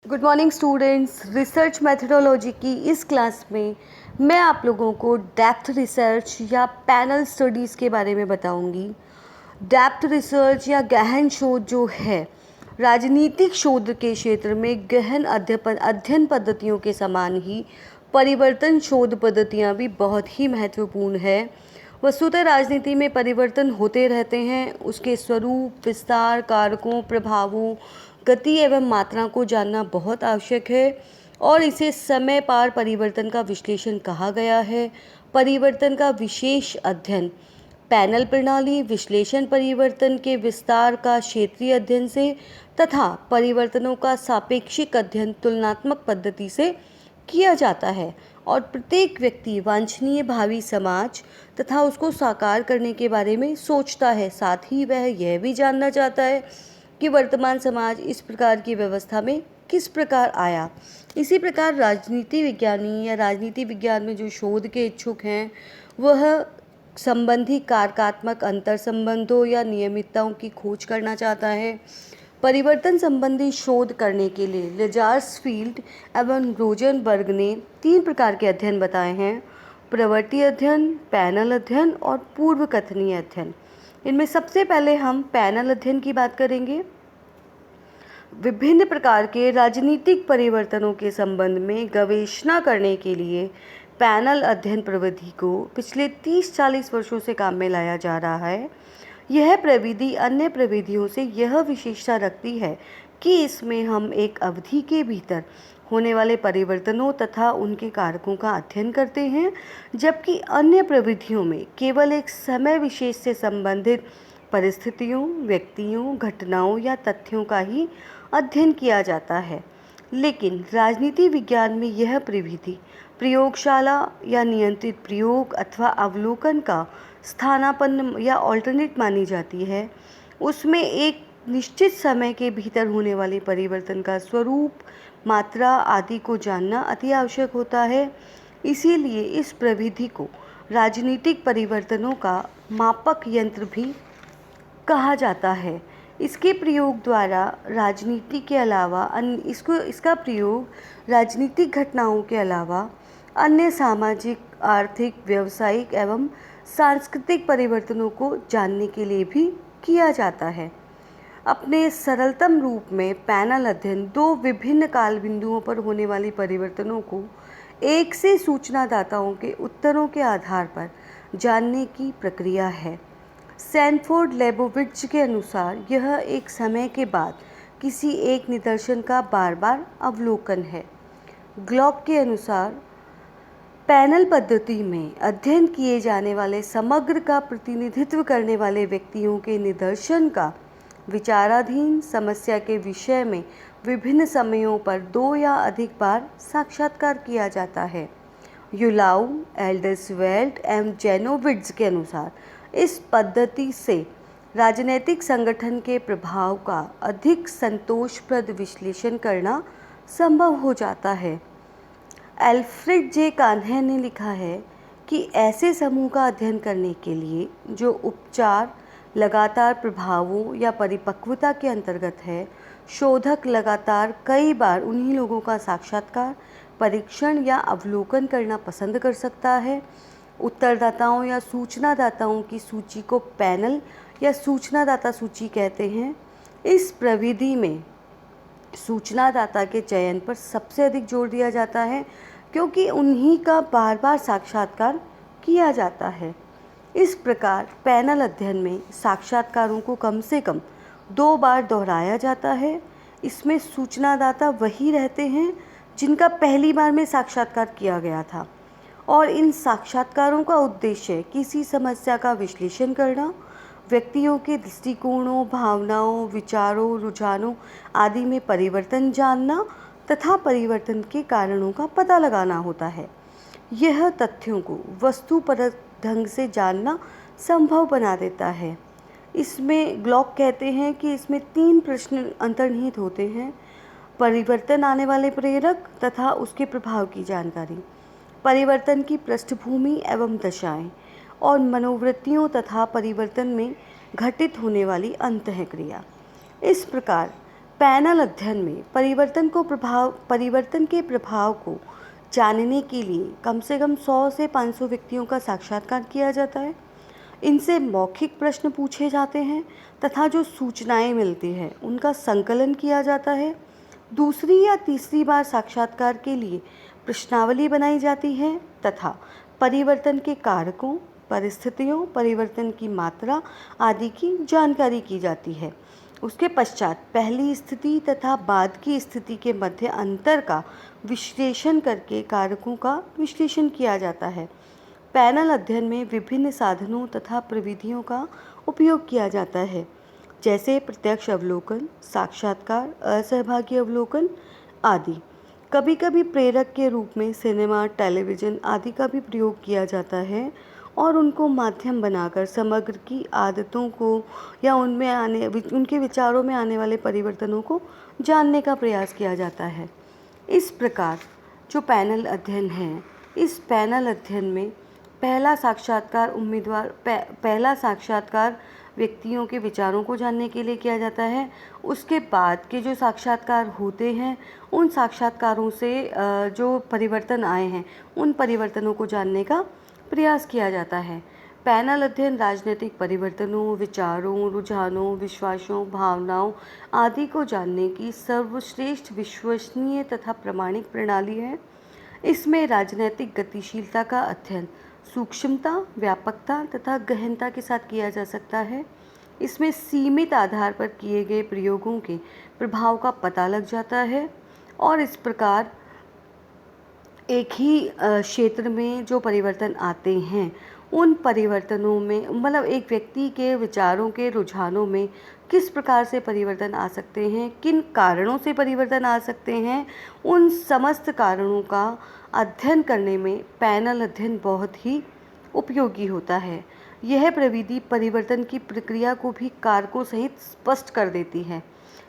Good morning students. Research methodology की इस class में मैं आप लोगों को डेप्थ रिसर्च या पैनल स्टडीज़ के बारे में बताऊंगी। डेप्थ रिसर्च या गहन शोध जो है राजनीतिक शोध के क्षेत्र में गहन अध्ययन पद्धतियों के समान ही परिवर्तन शोध पद्धतियाँ भी बहुत ही महत्वपूर्ण है। वस्तुतः राजनीति में परिवर्तन होते रहते हैं, उसके स्वरूप, विस्तार, कारकों, प्रभावों, गति एवं मात्रा को जानना बहुत आवश्यक है और इसे समय पार परिवर्तन का विश्लेषण कहा गया है। परिवर्तन का विशेष अध्ययन पैनल प्रणाली, विश्लेषण परिवर्तन के विस्तार का क्षेत्रीय अध्ययन से तथा परिवर्तनों का सापेक्षिक अध्ययन तुलनात्मक पद्धति से किया जाता है और प्रत्येक व्यक्ति वांछनीय भावी समाज तथा उसको साकार करने के बारे में सोचता है। साथ ही वह यह भी जानना चाहता है कि वर्तमान समाज इस प्रकार की व्यवस्था में किस प्रकार आया। इसी प्रकार राजनीति विज्ञानी या राजनीति विज्ञान में जो शोध के इच्छुक हैं वह संबंधी कारकात्मक अंतर संबंधों या नियमितताओं की खोज करना चाहता है। परिवर्तन संबंधी शोध करने के लिए लेजार्सफील्ड एवं रोजनबर्ग ने 3 प्रकार के अध्ययन बताए हैं: प्रवृत्ति अध्ययन, पैनल अध्ययन और पूर्व कथनीय अध्ययन। इनमें सबसे पहले हम पैनल अध्ययन की बात करेंगे। विभिन्न प्रकार के राजनीतिक परिवर्तनों के संबंध में गवेषणा करने के लिए पैनल अध्ययन प्रविधि को पिछले 30-40 वर्षों से काम में लाया जा रहा है। यह प्रविधि अन्य प्रविधियों से यह विशेषता रखती है कि इसमें हम एक अवधि के भीतर होने वाले परिवर्तनों तथा उनके कारकों का अध्ययन करते हैं, जबकि अन्य प्रविधियों में केवल एक समय विशेष से संबंधित परिस्थितियों, व्यक्तियों, घटनाओं या तथ्यों का ही अध्ययन किया जाता है। लेकिन राजनीति विज्ञान में यह प्रविधि प्रयोगशाला या नियंत्रित प्रयोग अथवा अवलोकन का स्थानापन्न या ऑल्टरनेट मानी जाती है। उसमें एक निश्चित समय के भीतर होने वाले परिवर्तन का स्वरूप, मात्रा आदि को जानना अति आवश्यक होता है। इसीलिए इस प्रविधि को राजनीतिक परिवर्तनों का मापक यंत्र भी कहा जाता है। इसके प्रयोग द्वारा राजनीति के अलावा इसका प्रयोग राजनीतिक घटनाओं के अलावा अन्य सामाजिक, आर्थिक, व्यावसायिक एवं सांस्कृतिक परिवर्तनों को जानने के लिए भी किया जाता है। अपने सरलतम रूप में पैनल अध्ययन 2 विभिन्न काल बिंदुओं पर होने वाली परिवर्तनों को एक से सूचनादाताओं के उत्तरों के आधार पर जानने की प्रक्रिया है। सैनफोर्ड लेबोविट्ज के अनुसार यह एक समय के बाद किसी एक निदर्शन का बार बार अवलोकन है। ग्लॉक के अनुसार पैनल पद्धति में अध्ययन किए जाने वाले समग्र का प्रतिनिधित्व करने वाले व्यक्तियों के निदर्शन का विचाराधीन समस्या के विषय में विभिन्न समयों पर 2 या अधिक बार साक्षात्कार किया जाता है। युलाउ, एल्डरस्वेल्ट एवं जेनोविट्ज के अनुसार इस पद्धति से राजनीतिक संगठन के प्रभाव का अधिक संतोषप्रद विश्लेषण करना संभव हो जाता है। एल्फ्रेड जे कान्हे ने लिखा है कि ऐसे समूह का अध्ययन करने के लिए जो उपचार, लगातार प्रभावों या परिपक्वता के अंतर्गत है, शोधक लगातार कई बार उन्हीं लोगों का साक्षात्कार, परीक्षण या अवलोकन करना पसंद कर सकता है। उत्तरदाताओं या सूचनादाताओं की सूची को पैनल या सूचनादाता सूची कहते हैं। इस प्रविधि में सूचनादाता के चयन पर सबसे अधिक जोर दिया जाता है क्योंकि उन्हीं का बार बार साक्षात्कार किया जाता है। इस प्रकार पैनल अध्ययन में साक्षात्कारों को कम से कम 2 बार दोहराया जाता है। इसमें सूचनादाता वही रहते हैं जिनका पहली बार में साक्षात्कार किया गया था और इन साक्षात्कारों का उद्देश्य किसी समस्या का विश्लेषण करना, व्यक्तियों के दृष्टिकोणों, भावनाओं, विचारों, रुझानों आदि में परिवर्तन जानना तथा परिवर्तन के कारणों का पता लगाना होता है। यह तथ्यों को वस्तुपरक ढंग से जानना संभव बना देता है। इसमें ग्लॉक कहते हैं कि इसमें 3 प्रश्न अंतर्निहित होते हैं: परिवर्तन आने वाले प्रेरक तथा उसके प्रभाव की जानकारी, परिवर्तन की पृष्ठभूमि एवं दशाएं और मनोवृत्तियों तथा परिवर्तन में घटित होने वाली अंतःक्रिया। इस प्रकार पैनल अध्ययन में परिवर्तन के प्रभाव को जानने के लिए कम से कम 100 से 500 व्यक्तियों का साक्षात्कार किया जाता है। इनसे मौखिक प्रश्न पूछे जाते हैं तथा जो सूचनाएं मिलती हैं उनका संकलन किया जाता है। दूसरी या तीसरी बार साक्षात्कार के लिए प्रश्नावली बनाई जाती है तथा परिवर्तन के कारकों, परिस्थितियों, परिवर्तन की मात्रा आदि की जानकारी की जाती है। उसके पश्चात पहली स्थिति तथा बाद की स्थिति के मध्य अंतर का विश्लेषण करके कारकों का विश्लेषण किया जाता है। पैनल अध्ययन में विभिन्न साधनों तथा प्रविधियों का उपयोग किया जाता है, जैसे प्रत्यक्ष अवलोकन, साक्षात्कार, असहभागी अवलोकन आदि। कभी कभी प्रेरक के रूप में सिनेमा, टेलीविज़न आदि का भी प्रयोग किया जाता है और उनको माध्यम बनाकर समग्र की आदतों को या उनके विचारों में आने वाले परिवर्तनों को जानने का प्रयास किया जाता है। इस प्रकार जो पैनल अध्ययन है, इस पैनल अध्ययन में पहला साक्षात्कार व्यक्तियों के विचारों को जानने के लिए किया जाता है। उसके बाद के जो साक्षात्कार होते हैं, उन साक्षात्कारों से जो परिवर्तन आए हैं उन परिवर्तनों को जानने का प्रयास किया जाता है। पैनल अध्ययन राजनीतिक परिवर्तनों, विचारों, रुझानों, विश्वासों, भावनाओं आदि को जानने की सर्वश्रेष्ठ, विश्वसनीय तथा प्रामाणिक प्रणाली है। इसमें राजनीतिक गतिशीलता का अध्ययन सूक्ष्मता, व्यापकता तथा गहनता के साथ किया जा सकता है। इसमें सीमित आधार पर किए गए प्रयोगों के प्रभाव का पता लग जाता है और इस प्रकार एक ही क्षेत्र में जो परिवर्तन आते हैं उन परिवर्तनों में एक व्यक्ति के विचारों के रुझानों में किस प्रकार से परिवर्तन आ सकते हैं, किन कारणों से परिवर्तन आ सकते हैं, उन समस्त कारणों का अध्ययन करने में पैनल अध्ययन बहुत ही उपयोगी होता है। यह प्रविधि परिवर्तन की प्रक्रिया को भी कारकों सहित स्पष्ट कर देती है।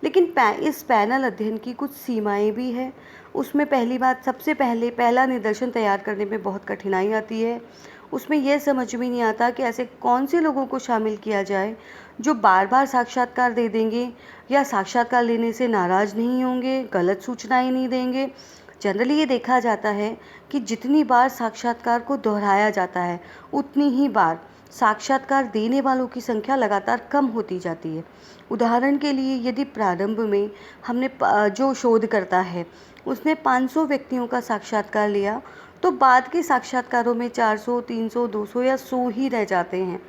लेकिन इस पैनल अध्ययन की कुछ सीमाएं भी है। उसमें सबसे पहले पहला निदर्शन तैयार करने में बहुत कठिनाई आती है। उसमें यह समझ में नहीं आता कि ऐसे कौन से लोगों को शामिल किया जाए जो बार बार साक्षात्कार दे देंगे या साक्षात्कार लेने से नाराज़ नहीं होंगे, गलत सूचनाएं नहीं देंगे। जनरली ये देखा जाता है कि जितनी बार साक्षात्कार को दोहराया जाता है उतनी ही बार साक्षात्कार देने वालों की संख्या लगातार कम होती जाती है। उदाहरण के लिए यदि प्रारंभ में हमने जो शोधकर्ता है उसने 500 व्यक्तियों का साक्षात्कार लिया तो बाद के साक्षात्कारों में 400, 300, 200 या 100 ही रह जाते हैं।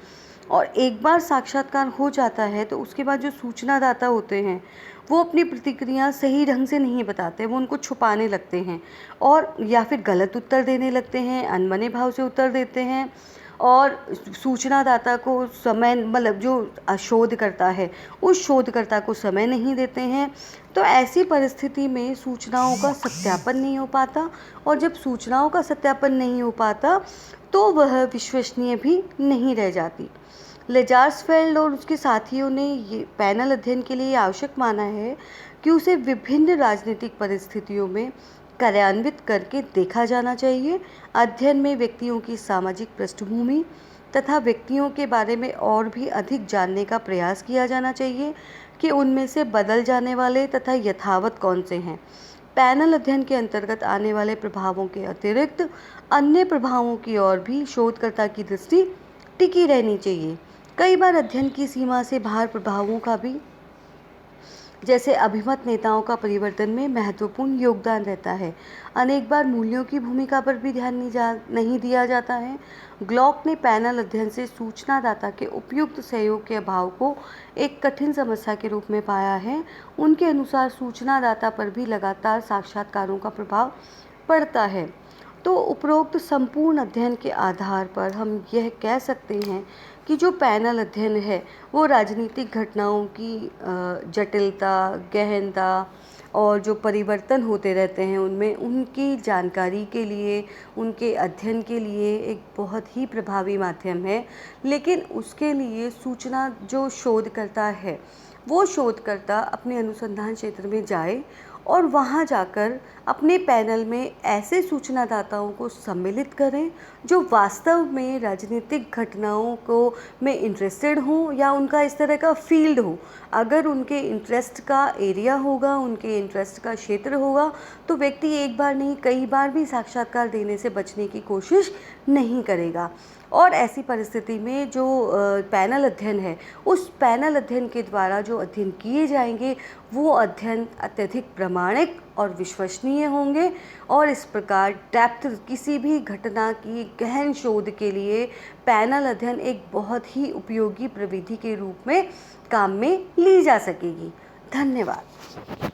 और एक बार साक्षात्कार हो जाता है तो उसके बाद जो सूचनादाता होते हैं वो अपनी प्रतिक्रिया सही ढंग से नहीं बताते, वो उनको छुपाने लगते हैं और या फिर गलत उत्तर देने लगते हैं, अनबने भाव से उत्तर देते हैं और सूचनादाता को समय जो शोधकर्ता है उस शोधकर्ता को समय नहीं देते हैं। तो ऐसी परिस्थिति में सूचनाओं का सत्यापन नहीं हो पाता और जब सूचनाओं का सत्यापन नहीं हो पाता तो वह विश्वसनीय भी नहीं रह जाती। लेजार्सफेल्ड और उसके साथियों ने ये पैनल अध्ययन के लिए आवश्यक माना है कि उसे विभिन्न राजनीतिक परिस्थितियों में कार्यान्वित करके देखा जाना चाहिए। अध्ययन में व्यक्तियों की सामाजिक पृष्ठभूमि तथा व्यक्तियों के बारे में और भी अधिक जानने का प्रयास किया जाना चाहिए कि उनमें से बदल जाने वाले तथा यथावत कौन से हैं। पैनल अध्ययन के अंतर्गत आने वाले प्रभावों के अतिरिक्त अन्य प्रभावों की ओर भी शोधकर्ता की दृष्टि टिकी रहनी चाहिए। कई बार अध्ययन की सीमा से बाहर प्रभावों का भी, जैसे अभिमत नेताओं का परिवर्तन में महत्वपूर्ण योगदान रहता है। अनेक बार मूल्यों की भूमिका पर भी ध्यान नहीं दिया जाता है। ग्लॉक ने पैनल अध्ययन से सूचनादाता के उपयुक्त सहयोग के अभाव को एक कठिन समस्या के रूप में पाया है। उनके अनुसार सूचनादाता पर भी लगातार साक्षात्कारों का प्रभाव पड़ता है। तो उपरोक्त संपूर्ण अध्ययन के आधार पर हम यह कह सकते हैं कि जो पैनल अध्ययन है वो राजनीतिक घटनाओं की जटिलता, गहनता और जो परिवर्तन होते रहते हैं उनमें उनकी जानकारी के लिए, उनके अध्ययन के लिए एक बहुत ही प्रभावी माध्यम है। लेकिन उसके लिए जो शोधकर्ता है वो शोधकर्ता अपने अनुसंधान क्षेत्र में जाए और वहाँ जाकर अपने पैनल में ऐसे सूचनादाताओं को सम्मिलित करें जो वास्तव में राजनीतिक घटनाओं को में इंटरेस्टेड हों या उनका इस तरह का फील्ड हो। अगर उनके इंटरेस्ट का एरिया होगा, उनके इंटरेस्ट का क्षेत्र होगा, तो व्यक्ति एक बार नहीं कई बार भी साक्षात्कार देने से बचने की कोशिश नहीं करेगा। और ऐसी परिस्थिति में जो पैनल अध्ययन है, उस पैनल अध्ययन के द्वारा जो अध्ययन किए जाएंगे वो अध्ययन अत्यधिक प्रामाणिक और विश्वसनीय होंगे और इस प्रकार डेप्थ किसी भी घटना की गहन शोध के लिए पैनल अध्ययन एक बहुत ही उपयोगी प्रविधि के रूप में काम में ली जा सकेगी। धन्यवाद।